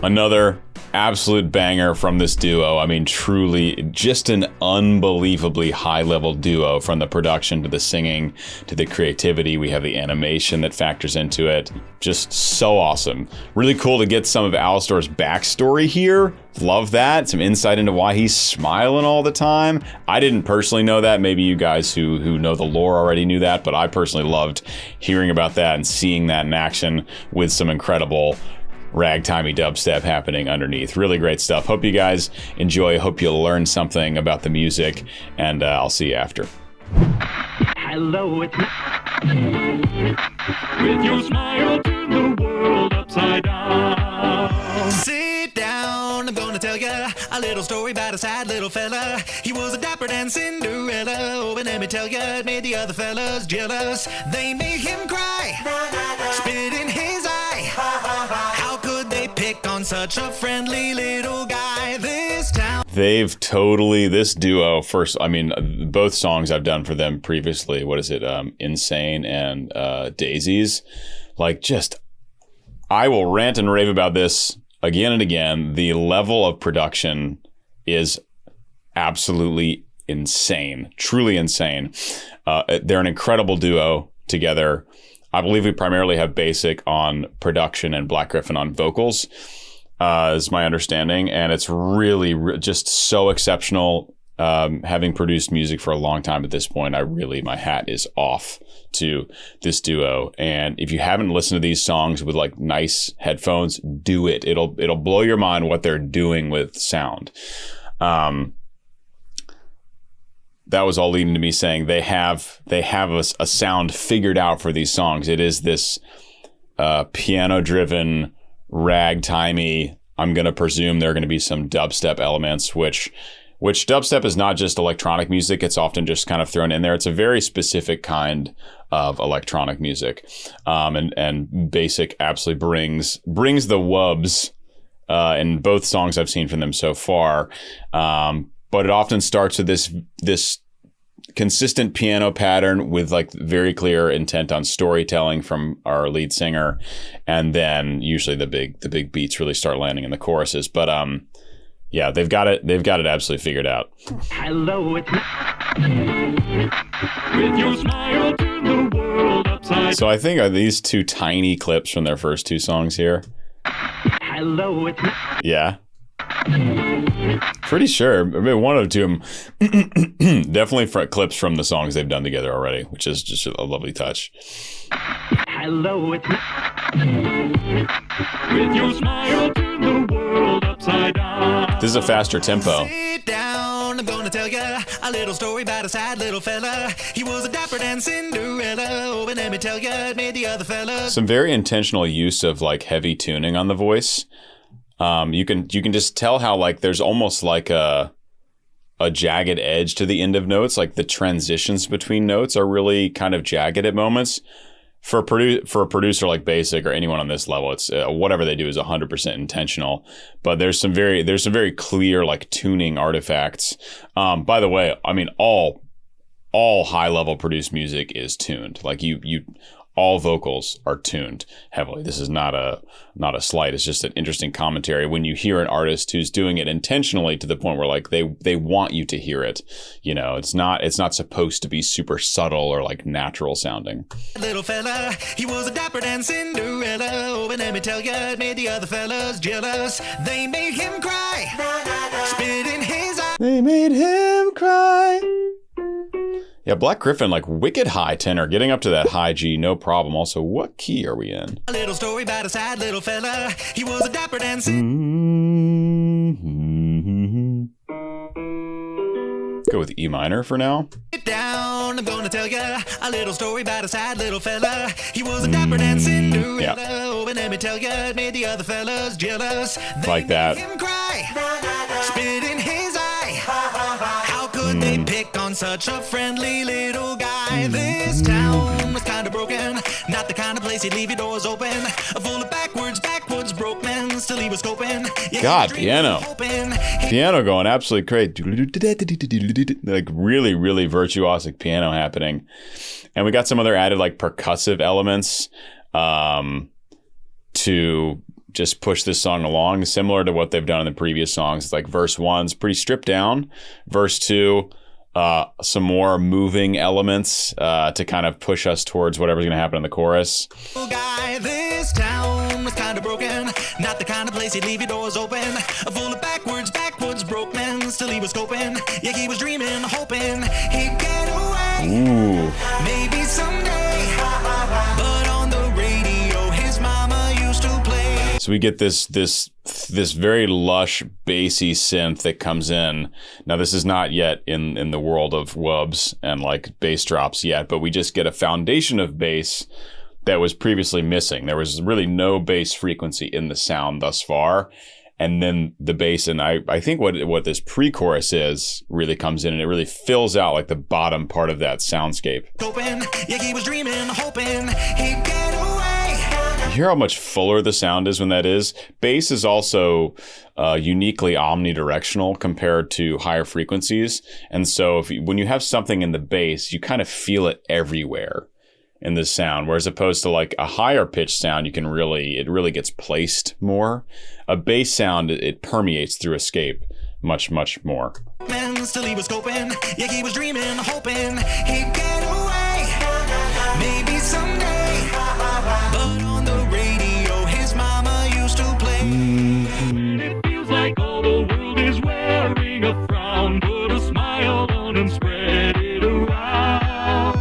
Another absolute banger from this duo. I mean, truly just an unbelievably high-level duo, from the production to the singing to the creativity. We have the animation that factors into it. Just so awesome. Really cool to get some of Alastor's backstory here. Love that. Some insight into why he's smiling all the time. I didn't personally know that. Maybe you guys who know the lore already knew that, but I personally loved hearing about that and seeing that in action with some incredible ragtimey dubstep happening underneath. Really great stuff. Hope you guys enjoy. Hope you'll learn something about the music, and I'll see you after. Hello, it's me. With your smile, turn the world upside down. Sit down, I'm gonna tell ya a little story about a sad little fella. He was a dapper Dan Cinderella. Oh, and let me tell ya, it made the other fellas jealous. They made him cry, spit in his eye. How could they pick on such a friendly little guy? This town. They've totally, this duo, first, I mean, both songs I've done for them previously, what is it, Insane and Daisies, like, just, I will rant and rave about this again and again. The level of production is absolutely insane, truly insane. They're an incredible duo together. I believe we primarily have Baasik on production and Gryp0n on vocals, is my understanding. And it's really just so exceptional. Having produced music for a long time at this point, my hat is off to this duo. And if you haven't listened to these songs with like nice headphones, do it. It'll blow your mind what they're doing with sound. That was all leading to me saying they have a sound figured out for these songs. It is this piano-driven, ragtimey. I'm going to presume there are going to be some dubstep elements, which dubstep is not just electronic music. It's often just kind of thrown in there. It's a very specific kind of electronic music, and Baasik absolutely brings the wubs in both songs I've seen from them so far. But it often starts with this consistent piano pattern with like very clear intent on storytelling from our lead singer, and then usually the big beats really start landing in the choruses. But yeah, they've got it absolutely figured out. Hello, it's me. With your smile, turn the world upside. So I think are these two tiny clips from their first two songs here? Hello, it's me. Yeah. Pretty sure. I mean, one of them definitely clips from the songs they've done together already, which is just a lovely touch. Hello, it's me. With your smile, turn the world upside down. This is a faster tempo. Sit down, I'm gonna tell ya a little story about a sad little fella. He was a dapper Dan Cinderella. Oh, and let me tell ya, it made the other fellas. Some very intentional use of like heavy tuning on the voice. You can just tell how like there's almost like a jagged edge to the end of notes. Like the transitions between notes are really kind of jagged at moments. For a producer like Baasik or anyone on this level, it's whatever they do is 100% intentional. But there's some very clear like tuning artifacts. By the way, I mean all high level produced music is tuned. Like you all vocals are tuned heavily. This is not a slight. It's just an interesting commentary when you hear an artist who's doing it intentionally to the point where like they want you to hear it. You know, it's not supposed to be super subtle or like natural sounding. Little fella, he was a dapper Dan Cinderella. Oh, and let me tell ya, it made the other fellas jealous. They made him cry, spit in his eye. They made him cry. Yeah, Gryp0n, like wicked high tenor, getting up to that high G, no problem. Also, what key are we in? A little story about a sad little fella. He was a dapper Dan Go with E minor for now. Sit down, I'm gonna tell ya a little story about a sad little fella. He was a dapper Dan Cinderella. Yeah. Oh, and let me tell ya, it made the other fellas jealous. They Like that. made him cry, spit in his eye. How could they pick on such a friendly little guy? This town was kinda broken, not the kind of place you'd leave your doors open. Full of backwards broke men, still he was scoping. Yeah, God, he was piano. hoping. Piano going absolutely crazy. Like really, really virtuosic piano happening. And we got some other added like percussive elements to just push this song along, similar to what they've done in the previous songs. It's like verse 1's pretty stripped down. Verse 2, some more moving elements to kind of push us towards whatever's going to happen in the chorus. Guy, this town was kind of broken. Not the kind of place he'd leave your doors open. Full of backwards broke men. Still he was coping. Yeah, he was dreaming, hoping he'd get away. Ooh. Maybe someday. But on the radio, his mama used to play. So we get this very lush, bassy synth that comes in. Now, this is not yet in the world of wubs and like bass drops yet, but we just get a foundation of bass that was previously missing. There was really no bass frequency in the sound thus far. And then the bass, and I think what this pre-chorus is really comes in, and it really fills out like the bottom part of that soundscape. Yeah, he was dreaming, hoping he'd get away. You hear how much fuller the sound is when that is. Bass is also uniquely omnidirectional compared to higher frequencies. And so when you have something in the bass, you kind of feel it everywhere in the sound, whereas opposed to like a higher pitched sound, it really gets placed more. A bass sound, it permeates through escape much more. Still he was coping. Yeah, he was dreaming, hoping he'd get away. Maybe someday. But on the radio, his mama used to play. It feels like all the world is wearing a frown. Put a smile on and spread it around.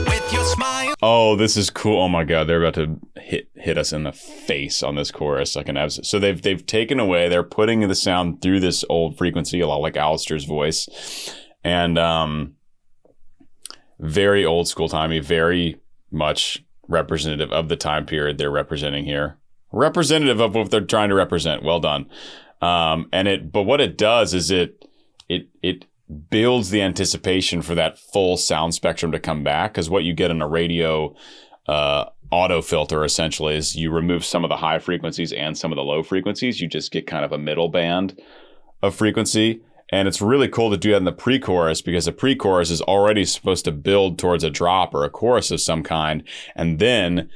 With your smile. Oh, this is cool. Oh my God, they're about to hit us in the face on this chorus. So they've taken away, they're putting the sound through this old frequency, a lot like Alastor's voice. And very old school timey, very much representative of the time period they're representing here. Representative of what they're trying to represent. Well done. But what it does is it builds the anticipation for that full sound spectrum to come back, because what you get in a radio auto filter essentially is you remove some of the high frequencies and some of the low frequencies. You just get kind of a middle band of frequency. And it's really cool to do that in the pre-chorus, because the pre-chorus is already supposed to build towards a drop or a chorus of some kind. And then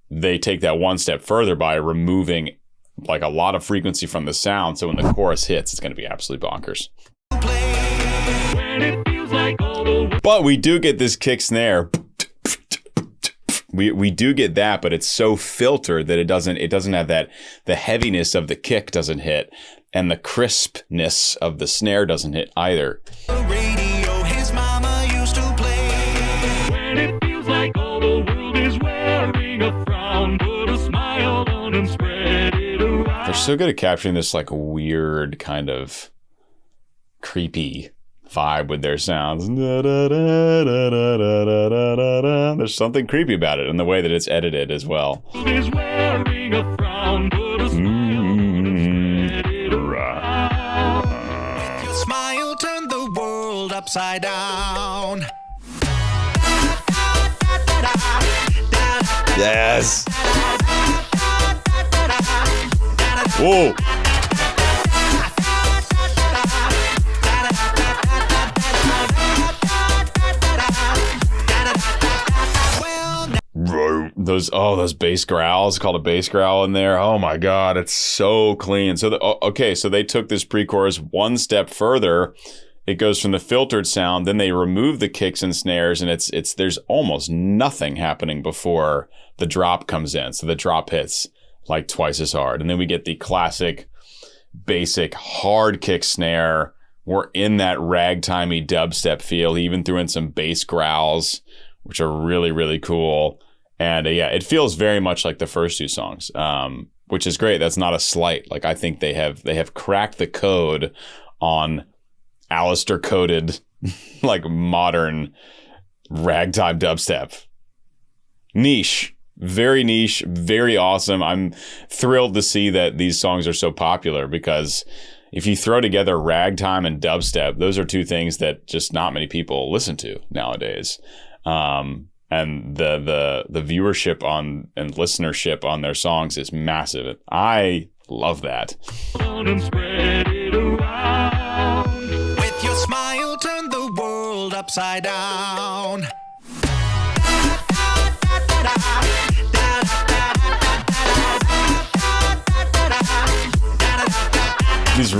they take that one step further by removing like a lot of frequency from the sound. So when the chorus hits, it's going to be absolutely bonkers. But we do get this kick snare. We do get that, but it's so filtered that it doesn't have that, the heaviness of the kick doesn't hit, and the crispness of the snare doesn't hit either. Radio, his mama used to play. When it feels like all the world is wearing a frown, put a smile on and spread it around. They're so good at capturing this like weird kind of creepy vibe with their sounds. There's something creepy about it in the way that it's edited as well. Is wearing a frown, put a smile on and spread it around. Your smile turned the world upside down. Yes. Whoa. Those bass growls, called a bass growl in there. Oh my God, it's so clean. So so they took this pre-chorus one step further. It goes from the filtered sound, then they remove the kicks and snares, and it's there's almost nothing happening before the drop comes in. So the drop hits like twice as hard, and then we get the classic, basic hard kick snare. We're in that ragtimey dubstep feel. He even threw in some bass growls, which are really, really cool. And it feels very much like the first two songs, which is great. That's not a slight. Like, I think they have cracked the code on alastor coded, like modern ragtime dubstep. Niche, very awesome. I'm thrilled to see that these songs are so popular, because if you throw together ragtime and dubstep, those are two things that just not many people listen to nowadays. And the viewership and listenership on their songs is massive. I love that. With your smile, turn the world upside down. these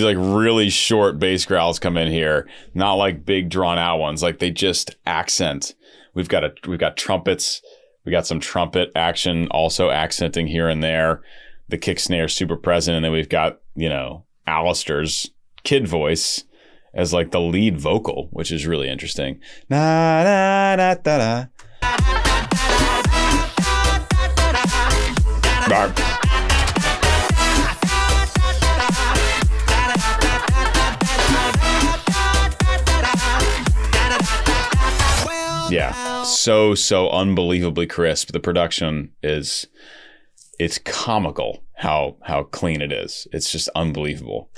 like really short bass growls come in here, not like big drawn out ones. Like they just accent. We've got trumpets. We got some trumpet action also accenting here and there. The kick snare super present, and then we've got, you know, Alastor's kid voice as like the lead vocal, which is really interesting. Na na na da da. Barb. Yeah, so unbelievably crisp. The production it's comical how clean it is. It's just unbelievable.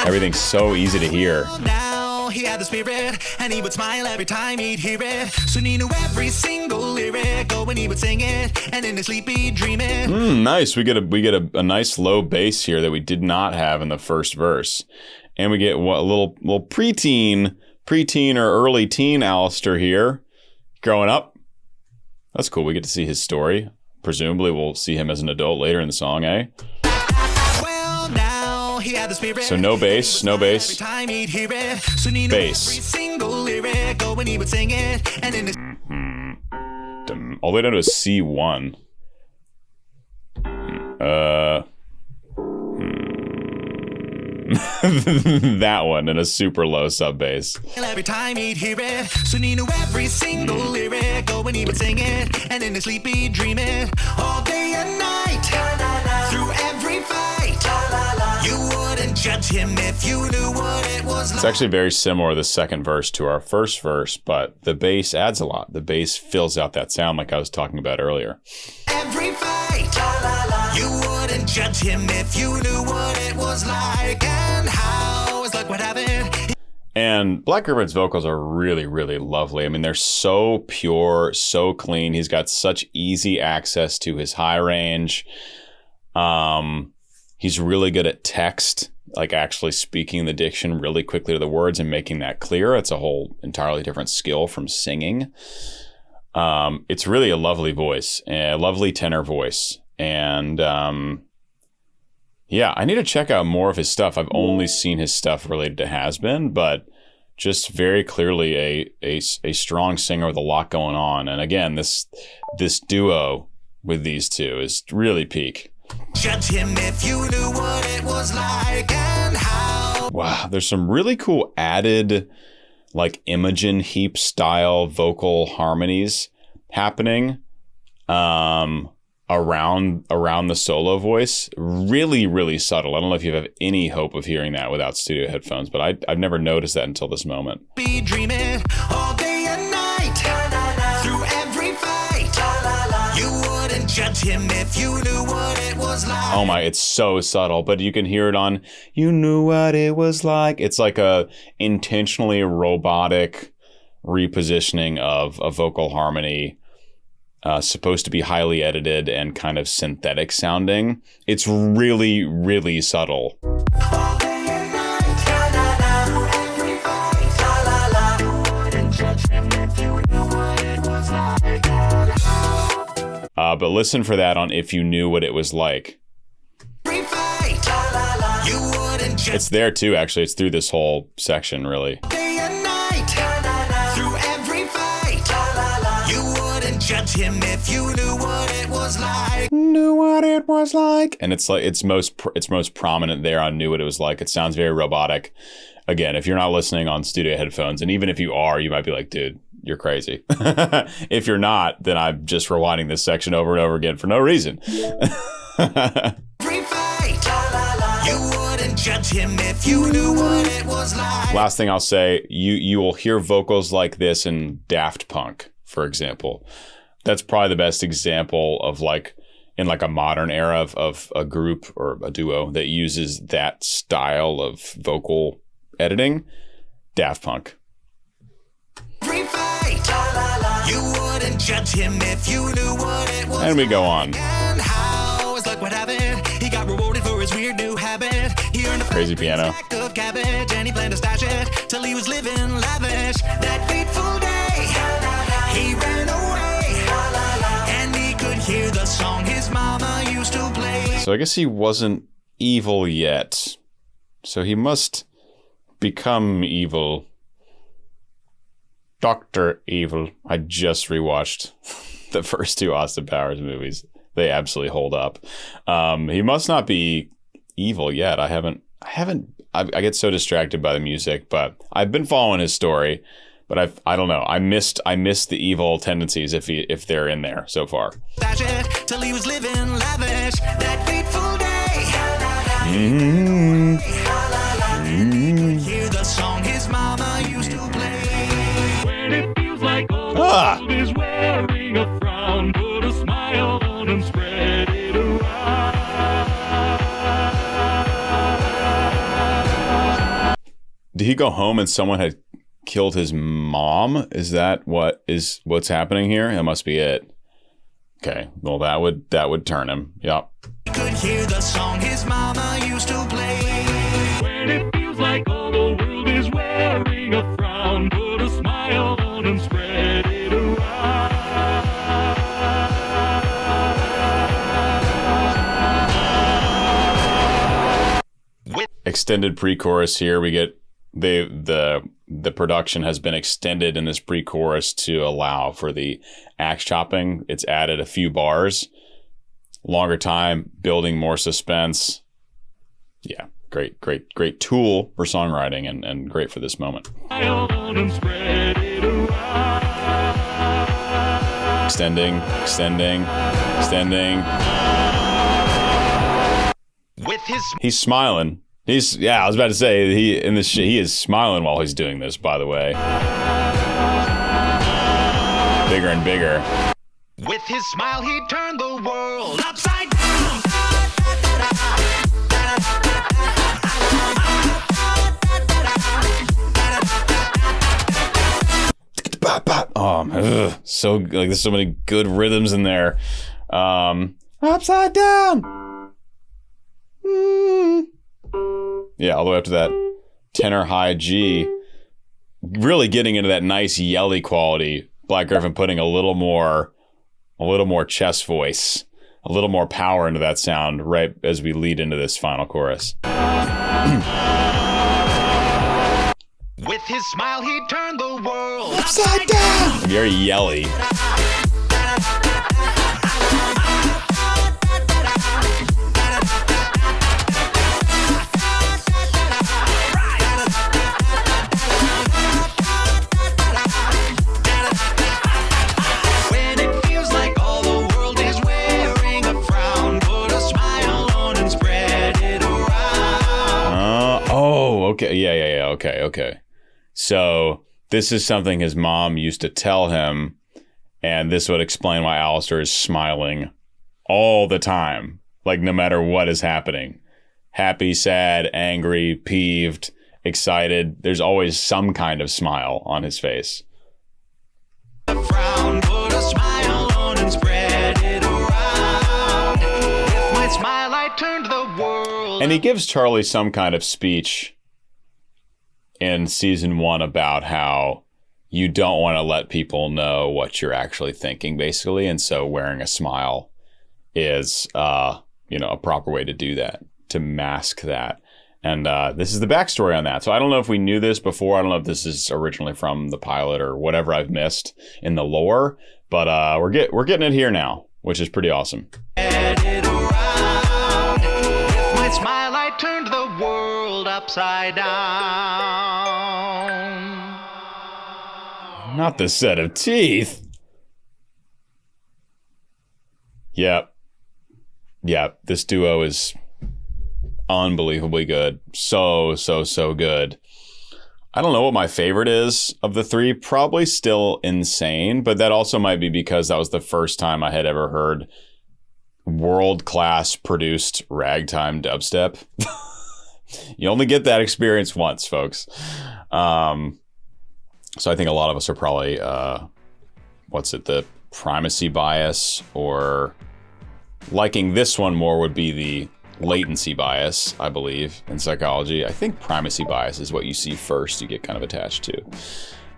Everything's so easy to hear. Now he had the spirit, and he would smile every time he'd hear it. So he knew every single lyric, oh, when he would sing it, and in his sleep he'd dream it. Nice. We get a nice low bass here that we did not have in the first verse, and we get a little preteen or early teen Alastor here, growing up. That's cool. We get to see his story. Presumably, we'll see him as an adult later in the song, eh? Well, now he had the spirit. So no bass, no bass. Every time he'd hear it, so he knew Bass. every single lyric, oh, when he would sing it, and in his All the way down to a C1. That one in a super low sub bass. every time he'd hear it, so he knew every single lyric, oh, when he would sing it, and in his sleep he'd dream it, all day and night, through every fight, you wouldn't judge him if you knew what it was like. It's actually very similar, the second verse, to our first verse, but the bass adds a lot. The bass fills out that sound like I was talking about earlier. Every fight, you wouldn't judge him if you knew what it was like, and how his luck would have it. And Black Gryp0n's vocals are really, really lovely. I mean, they're so pure, so clean. He's got such easy access to his high range. He's really good at text, like actually speaking the diction really quickly to the words and making that clear. It's a whole entirely different skill from singing. It's really a lovely voice, a lovely tenor voice. And yeah, I need to check out more of his stuff. I've only seen his stuff related to Hazbin, but just very clearly a strong singer with a lot going on. And again, this duo with these two is really peak. Judge him if you knew what it was like, and how. Wow, there's some really cool added like Imogen Heap style vocal harmonies happening around the solo voice. Really, really subtle. I don't know if you have any hope of hearing that without studio headphones, but I've never noticed that until this moment. Be dreaming all day and night, through every fight, you wouldn't judge him if you knew what it was like. Oh my, it's so subtle, but you can hear it on You Knew What It Was Like. It's like a intentionally robotic repositioning of a vocal harmony, supposed to be highly edited and kind of synthetic sounding. It's really, really subtle. All day and night, through every fight, wouldn't judge him if you knew what it was like. But listen for that on If You Knew What It Was Like. Every fight, you wouldn't judge. It's there too, actually. It's through this whole section, really. Day and night, through every fight, you wouldn't judge him if you knew what it was like. Knew what it was like. And it's like it's most prominent there on Knew What It Was Like. It sounds very robotic. Again, if you're not listening on studio headphones, and even if you are, you might be like, dude, you're crazy. If you're not, then I'm just rewinding this section over and over again for no reason. Every fight, you wouldn't judge him if you knew what it was like. Last thing I'll say, you will hear vocals like this in Daft Punk, for example. That's probably the best example of like in like a modern era of a group or a duo that uses that style of vocal editing. Daft Punk. Every fight, you wouldn't judge him if you knew what it was. And we go on. And how his luck would have it, he got rewarded for his weird new habit. He earned a Crazy piano. sack of cabbage, and he planned to stash it till he was living lavish. That fateful day, he ran away, and he could hear the song his mama used to play. So I guess he wasn't evil yet. So he must become evil. Dr. Evil. I just rewatched the first two Austin Powers movies. They absolutely hold up. He must not be evil yet. I get so distracted by the music, but I've been following his story, but I don't know. I missed the evil tendencies if they're in there so far. Till he was living lavish that fateful day. Hear the song his mama used to play. When it feels like all the world is wearing a frown, put a smile on and spread it around. Did he go home and someone had killed his mom? Is that what's happening here? That must be it. Okay, well that would turn him. Yep. Could hear the song his mama used to play. When it feels like all the world is wearing a frown, put a smile on and spread it around. Extended pre-chorus here. We get the production has been extended in this pre-chorus to allow for the axe chopping. It's added a few bars, longer time, building more suspense. Yeah, great tool for songwriting and great for this moment. Extending. With his He's smiling. I was about to say he is smiling while he's doing this, by the way. Bigger and bigger. With his smile, he turned the world upside down. So like there's so many good rhythms in there. Upside down. Yeah, all the way up to that tenor high G. Really getting into that nice yelly quality. Black Gryp0n putting a little more chest voice, a little more power into that sound right as we lead into this final chorus. With his smile, he turned the world upside down. Very yelly. When it feels like all the world is wearing a frown, put a smile on and spread it around. Okay. Yeah. Okay. So this is something his mom used to tell him, and this would explain why alastor is smiling all the time, like no matter what is happening. Happy, sad, angry, peeved, excited. There's always some kind of smile on his face. A frown, put a smile on and spread it around. With my smile, I turned the world. And he gives Charlie some kind of speech in season 1 about how you don't want to let people know what you're actually thinking, basically. And so wearing a smile is, a proper way to do that, to mask that. And this is the backstory on that. So I don't know if we knew this before. I don't know if this is originally from the pilot or whatever I've missed in the lore, but we're getting it here now, which is pretty awesome. It around. With my smile, I turned the world upside down. Not the set of teeth. Yep. This duo is unbelievably good. So good. I don't know what my favorite is of the three. Probably still Insane, but that also might be because that was the first time I had ever heard world-class produced ragtime dubstep. You only get that experience once, folks. So I think a lot of us are probably, the primacy bias, or liking this one more would be the latency bias, I believe, in psychology. I think primacy bias is what you see first, you get kind of attached to.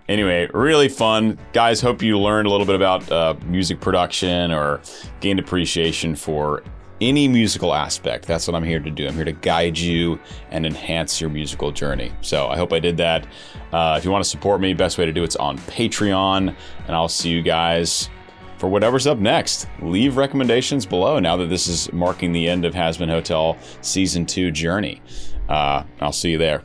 Anyway, really fun. Guys, hope you learned a little bit about music production or gained appreciation for any musical aspect. That's what I'm here to do. I'm here to guide you and enhance your musical journey. So I hope I did that. If you want to support me, best way to do it's on Patreon, and I'll see you guys for whatever's up next. Leave recommendations below now that this is marking the end of Hazbin Hotel Season 2 journey. I'll see you there.